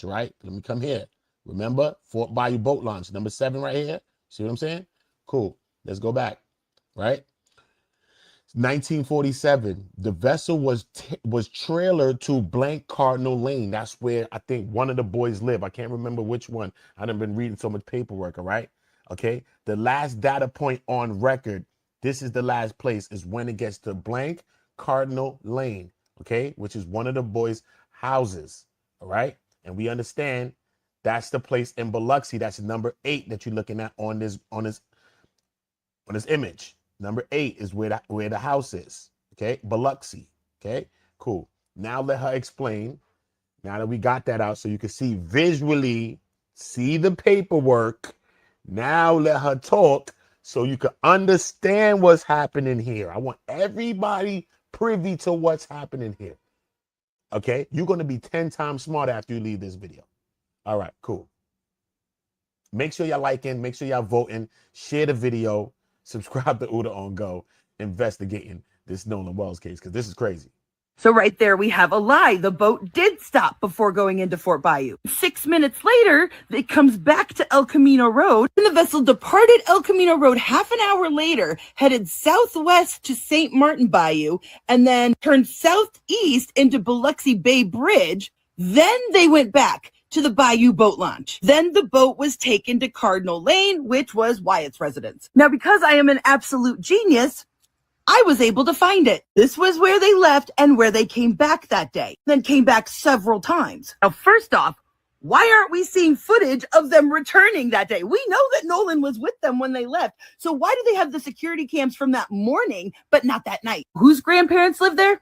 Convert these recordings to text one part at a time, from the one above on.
right? Let me come here. Remember, Fort Bayou boat launch, number 7 right here. See what I'm saying? Cool. Let's go back, right? 1947, the vessel was trailered to blank Cardinal Lane. That's where I think one of the boys live. I can't remember which one. I done been reading so much paperwork, all right? Okay, the last data point on record, this is the last place, is when it gets to blank Cardinal Lane, okay, which is one of the boys' houses, all right? And we understand that's the place in Biloxi. That's number 8 that you're looking at on this image. Number 8 is where the house is. Okay, Biloxi. Okay, cool. Now let her explain. Now that we got that out, so you can see visually, see the paperwork. Now let her talk, so you can understand what's happening here. I want everybody privy to what's happening here. Okay, you're gonna be 10 times smarter after you leave this video. All right, cool. Make sure y'all liking, make sure y'all voting, share the video. Subscribe to Uda on Go, investigating this Nolan Wells case, because this is crazy. So right there we have a lie. The boat did stop before going into Fort Bayou. 6 minutes later, it comes back to El Camino Road, and the vessel departed El Camino Road half an hour later, headed southwest to St. Martin Bayou, and then turned southeast into Biloxi Bay Bridge. Then they went back to the Bayou boat launch. Then the boat was taken to Cardinal Lane, which was Wyatt's residence. Now, because I am an absolute genius, I was able to find it. This was where they left and where they came back that day, then came back several times. Now, first off, why aren't we seeing footage of them returning that day? We know that Nolan was with them when they left. So why do they have the security cams from that morning, but not that night? Whose grandparents lived there?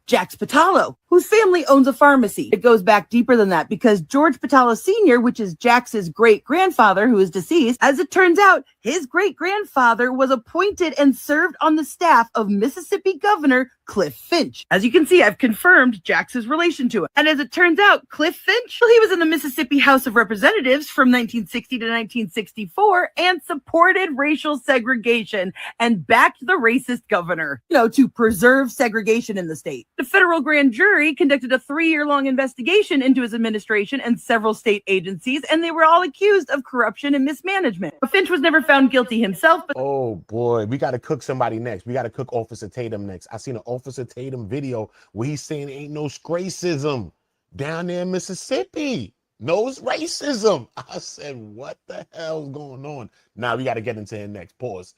Jax Patalo, whose family owns a pharmacy. It goes back deeper than that, because George Patalo Sr., which is Jax's great-grandfather, who is deceased, as it turns out, his great-grandfather was appointed and served on the staff of Mississippi Governor Cliff Finch. As you can see, I've confirmed Jax's relation to him. And as it turns out, Cliff Finch, well, he was in the Mississippi House of Representatives from 1960 to 1964 and supported racial segregation and backed the racist governor, to preserve segregation in the state. The federal grand jury conducted a 3-year-long investigation into his administration and several state agencies, and they were all accused of corruption and mismanagement. Finch was never found guilty himself. But oh boy, we got to cook somebody next. We got to cook Officer Tatum next. I seen an Officer Tatum video where he's saying ain't no racism down there in Mississippi. No racism. I said, what the hell's going on? Now we got to get into it next. Pause.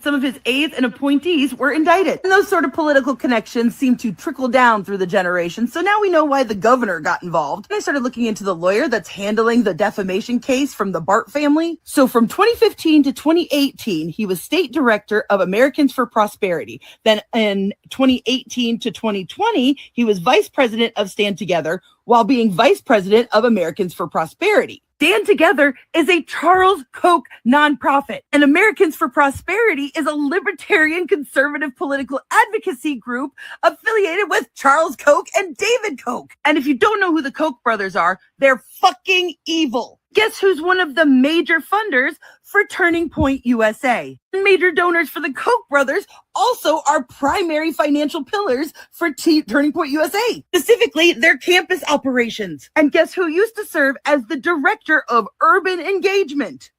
Some of his aides and appointees were indicted. And those sort of political connections seem to trickle down through the generations. So now we know why the governor got involved. And I started looking into the lawyer that's handling the defamation case from the Bart family. So from 2015 to 2018, he was state director of Americans for Prosperity. Then in 2018 to 2020, he was vice president of Stand Together while being vice president of Americans for Prosperity. Stand Together is a Charles Koch nonprofit, and Americans for Prosperity is a libertarian conservative political advocacy group affiliated with Charles Koch and David Koch. And if you don't know who the Koch brothers are, they're fucking evil. Guess who's one of the major funders for Turning Point USA? Major donors for the Koch brothers also are primary financial pillars for Turning Point USA, specifically their campus operations. And guess who used to serve as the director of urban engagement?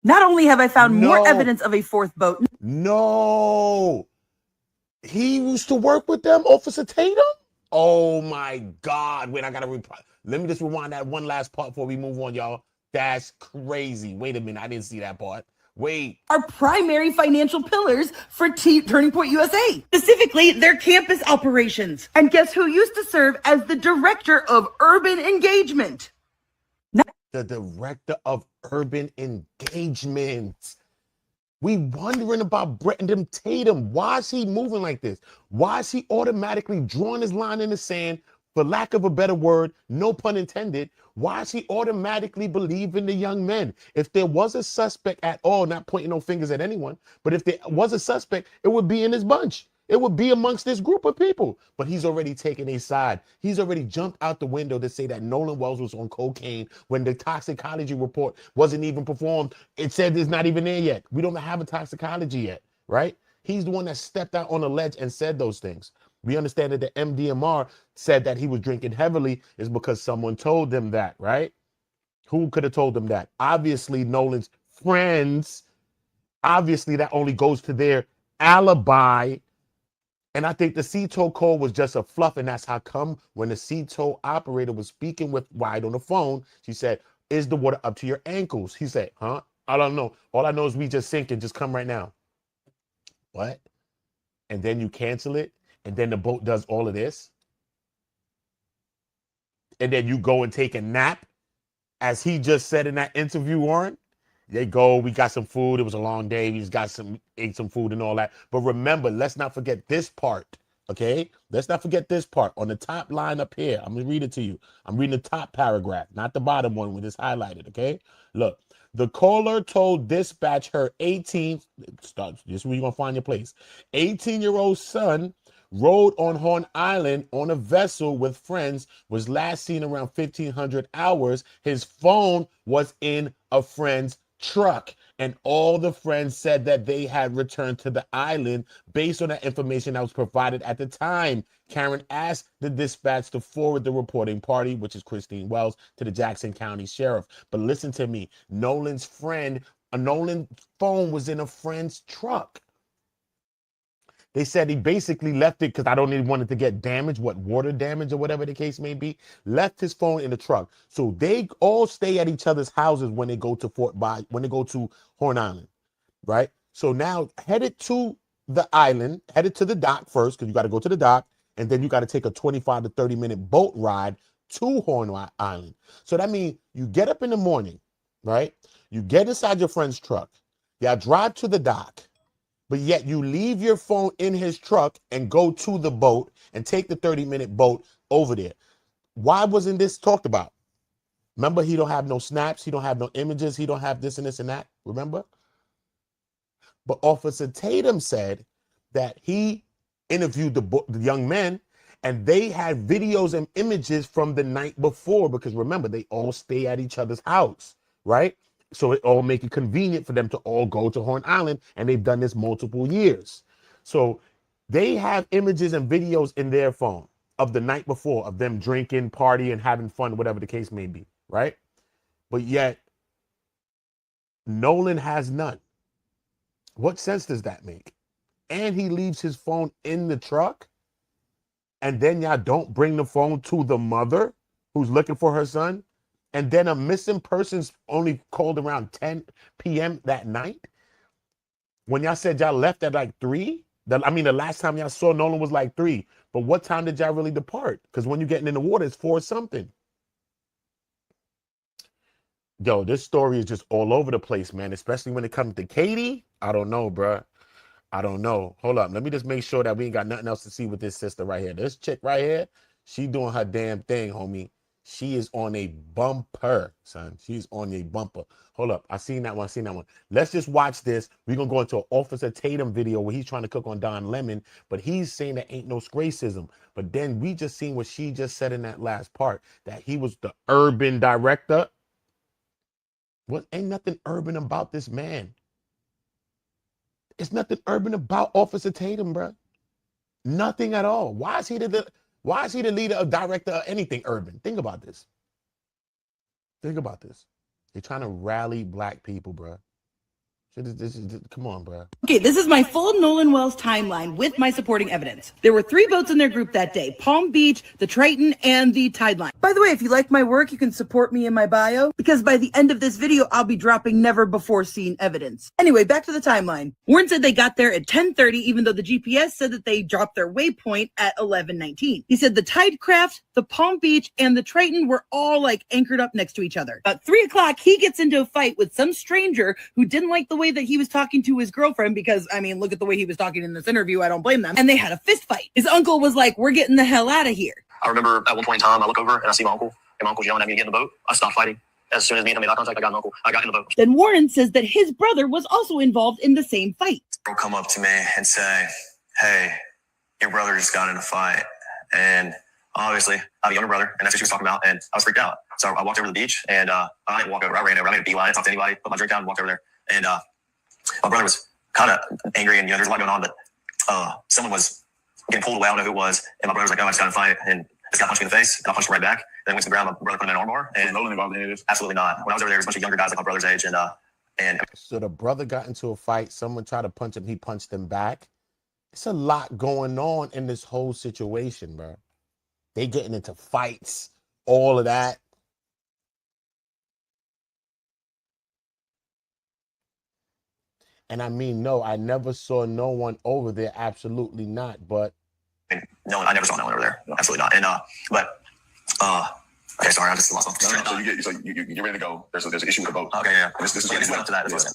Not only have I found more evidence of a fourth boat. No. He used to work with them, Officer Tatum? Oh my God. Wait, I got to reply. Let me just rewind that one last part before we move on, y'all. That's crazy. Wait a minute. I didn't see that part. Wait. Are primary financial pillars for Turning Point USA, specifically their campus operations. And guess who used to serve as the director of urban engagement? The director of urban engagement. We wondering about Brendan Tatum. Why is he moving like this? Why is he automatically drawing his line in the sand? For lack of a better word, no pun intended, why is he automatically believing the young men? If there was a suspect at all, not pointing no fingers at anyone, but if there was a suspect, it would be in this bunch. It would be amongst this group of people. But he's already taken a side. He's already jumped out the window to say that Nolan Wells was on cocaine when the toxicology report wasn't even performed. It said it's not even there yet. We don't have a toxicology yet, right? He's the one that stepped out on the ledge and said those things. We understand that the MDMR said that he was drinking heavily is because someone told them that, right? Who could have told them that? Obviously, Nolan's friends. Obviously, that only goes to their alibi. And I think the CTO call was just a fluff, and that's how come when the CTO operator was speaking with Wyatt on the phone, she said, is the water up to your ankles? He said, huh? I don't know. All I know is we just sinking. Just come right now. What? And then you cancel it, and then the boat does all of this. And then you go and take a nap, as he just said in that interview, Warren. They go, we got some food. It was a long day. We just ate some food and all that. But remember, let's not forget this part, okay? Let's not forget this part. On the top line up here, I'm going to read it to you. I'm reading the top paragraph, not the bottom one with this highlighted, okay? Look, the caller told dispatch her 18th, this is where you're going to find your place, 18-year-old son rode on Horn Island on a vessel with friends, was last seen around 1500 hours. His phone was in a friend's truck, and all the friends said that they had returned to the island based on that information that was provided at the time. Karen asked the dispatch to forward the reporting party, which is Christine Wells, to the Jackson County Sheriff. But listen to me, Nolan's phone was in a friend's truck. They said he basically left it because I don't even want it to get damaged, water damage or whatever the case may be. Left his phone in the truck. So they all stay at each other's houses when they go to when they go to Horn Island, right? So now headed to the island, headed to the dock first, because you got to go to the dock, and then you got to take a 25 to 30-minute boat ride to Horn Island. So that means you get up in the morning, right? You get inside your friend's truck. Y'all drive to the dock. But yet you leave your phone in his truck and go to the boat and take the 30-minute boat over there. Why wasn't this talked about? Remember, he don't have no snaps. He don't have no images. He don't have this and this and that. Remember? But Officer Tatum said that he interviewed the young men, and they had videos and images from the night before, because remember, they all stay at each other's house, right? So it all make it convenient for them to all go to Horn Island, and they've done this multiple years. So they have images and videos in their phone of the night before, of them drinking, partying, having fun, whatever the case may be, right? But yet, Nolan has none. What sense does that make? And he leaves his phone in the truck, and then y'all don't bring the phone to the mother who's looking for her son? And then a missing person's only called around 10 p.m. that night? When y'all said y'all left at like 3? The last time y'all saw Nolan was like 3. But what time did y'all really depart? Because when you're getting in the water, it's 4 something. Yo, this story is just all over the place, man. Especially when it comes to Katie. I don't know, bruh. I don't know. Hold up. Let me just make sure that we ain't got nothing else to see with this sister right here. This chick right here, she doing her damn thing, homie. She is on a bumper, son. She's on a bumper. Hold up. I seen that one. Let's just watch this. We're going to go into an Officer Tatum video where he's trying to cook on Don Lemon, but he's saying there ain't no racism. But then we just seen what she just said in that last part, that he was the urban director. What? Ain't nothing urban about this man. It's nothing urban about Officer Tatum, bro. Nothing at all. Why is he the leader of director of anything urban? Think about this. They're trying to rally black people, bro. Come on, bro. Okay, this is my full Nolan Wells timeline with my supporting evidence. There were 3 boats in their group that day: Palm Beach, the Triton, and the Tideline. By the way, if you like my work, you can support me in my bio, because by the end of this video, I'll be dropping never before seen evidence. Anyway, back to the timeline. Warren said they got there at 10:30, even though the GPS said that they dropped their waypoint at 11:19. He said the Tidecraft, the Palm Beach, and the Triton were all like anchored up next to each other. At 3 o'clock, he gets into a fight with some stranger who didn't like the way that he was talking to his girlfriend, because look at the way he was talking in this interview. I don't blame them. And they had a fist fight. His uncle was like, "We're getting the hell out of here." I remember at one point in time, I look over and I see my uncle, and my uncle's yelling at me to get in the boat. I stopped fighting. As soon as me and him made eye contact, I got an uncle. I got in the boat. Then Warren says that his brother was also involved in the same fight. He'll come up to me and say, "Hey, your brother just got in a fight." And obviously, I have a younger brother, and that's what she was talking about. And I was freaked out. So I walked over to the beach, and I didn't walk over. I ran over. I made a beeline, talked to anybody, put my drink down, and walked over there. And my brother was kind of angry, and there's a lot going on, but someone was getting pulled away. I don't know who it was. And my brother was like, oh, I just got in a fight. And this guy punched me in the face. And I punched him right back. Then went to the ground. My brother put him in an armbar. And Nolan involved in any of this? absolutely not. When I was over there, there was a bunch of younger guys like my brother's age. And So the brother got into a fight. Someone tried to punch him. He punched him back. It's a lot going on in this whole situation, bro. They getting into fights, all of that. And I mean, no, I never saw no one over there. Absolutely not. But no, I never saw no one over there. Absolutely not. And okay, sorry, I just lost off. No, so you get ready to go. There's an issue with the boat. Okay, yeah. This is Went up to that.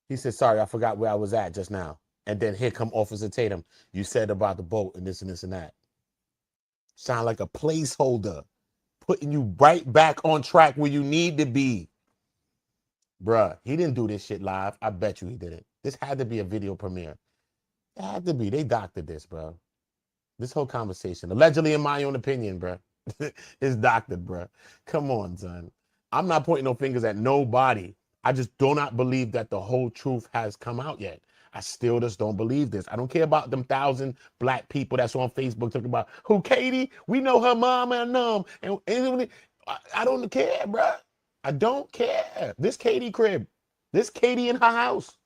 he said, sorry, I forgot where I was at just now. And then here come Officer Tatum. You said about the boat and this and this and that. Sound like a placeholder, putting you right back on track where you need to be. Bruh, he didn't do this shit live. I bet you he didn't. This had to be a video premiere. It had to be. They doctored this, bro. This whole conversation, allegedly in my own opinion, bro, is doctored, bro. Come on, son. I'm not pointing no fingers at nobody. I just do not believe that the whole truth has come out yet. I still just don't believe this. I don't care about them 1,000 black people that's on Facebook talking about who Katie. We know her mom and and I don't care, bro. I don't care. This Katie crib, this Katie in her house,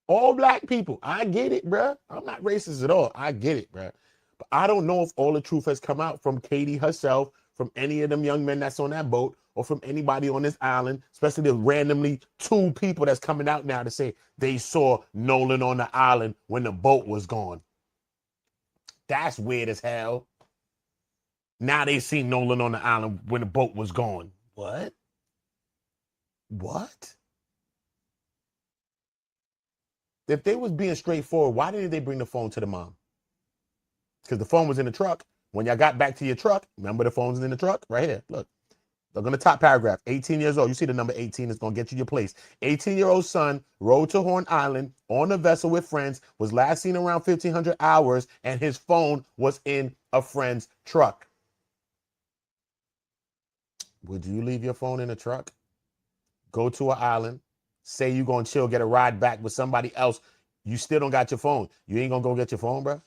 all black people. I get it, bro. I'm not racist at all. I get it, bro. But I don't know if all the truth has come out from Katie herself, from any of them young men that's on that boat, or from anybody on this island, especially the randomly 2 people that's coming out now to say they saw Nolan on the island when the boat was gone. That's weird as hell. Now they see Nolan on the island when the boat was gone. What? What? If they was being straightforward, why didn't they bring the phone to the mom? Because the phone was in the truck. When y'all got back to your truck, remember the phone's in the truck? Right here, look. Look on the top paragraph, 18 years old. You see the number 18 is going to get you your place. 18-year-old son rode to Horn Island on a vessel with friends, was last seen around 1,500 hours, and his phone was in a friend's truck. Would you leave your phone in a truck? Go to an island, say you're going to chill, get a ride back with somebody else. You still don't got your phone. You ain't going to go get your phone, bro?